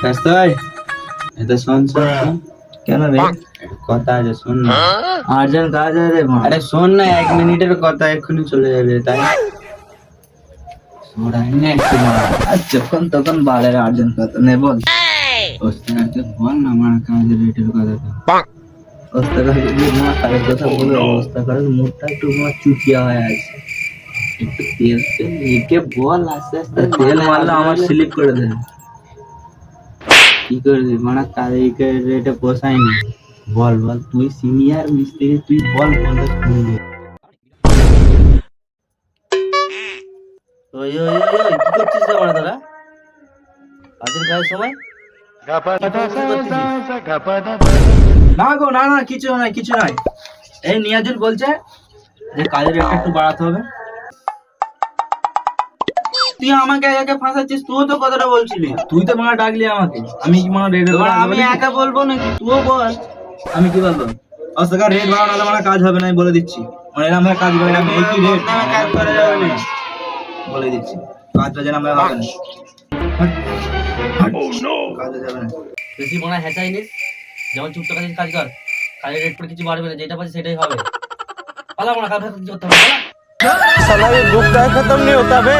রাস্তায় এটা শোন শোন কেন রে? কথা আছে শোন না। আর্জেন্ট কাজ আছে রে মা। আরে শোন না, 1 মিনিটের কথা, এক্ষুনি চলে যাবে তাই ওরাই না একটু মারা। আর যখন তখন বালের আর্জেন্ট কথা নে বল। ওস্তাদকে বল না আমার কাজের রেটের কথাটা। ওস্তাদ যদি মা কাজের কথা বলে অবস্থা করে মুখটা একটু মা চুকিয়া হয়ে আছে। একটু তেল তেল লিখে বল আস্তে আস্তে। তেল মারলে আমার স্লিপ করে দেবে। কি করবি মানে কাজের রেটে পোষায় না। বল বল, তুই সিনিয়র মিস্ত্রি, তুই বল বলে শুনবো। ওই ওই ওই ওই কি করছিস রে মানে তোরা? আর্জেন্ট কাজের সময় না গো, না না, কিছু নাই কিছু নাই। এই নিয়াজুল বলছে যে কাজের রেটটা একটু বাড়াতে হবে। তুই আমাকে একা ফাঁসাচ্ছিস, তুইও তো কথাটা বলছিলি। তুই তো মারা ডাকলি আমাকে, আমি কি মারা রেট আমি একা বলবো নাকি, তুইও বল। আমি কি বলবো? অস্তাকার রেট বাড়ানো হলে আমার কাজ হবে না, আমি বলে দিচ্ছি। মানে এরকম ভাবে কাজ করে আমি কি রেট কাজ করা যাবে না। বলে দিচ্ছি, কাজটা যেন আমরা হবে না। হাট, হাট, কাজে যাবে না। বেশি মনে হয় হ্যাচাই নিস, যেমন চুপটা কাজে কাজ কর, কাজের রেট করে কিছু বাড়বে না, যেটা পাচ্ছি সেটাই হবে। পালা মনে কাজ করতে হবে, পালা। साला ये दुख का खत्म नहीं होता बे।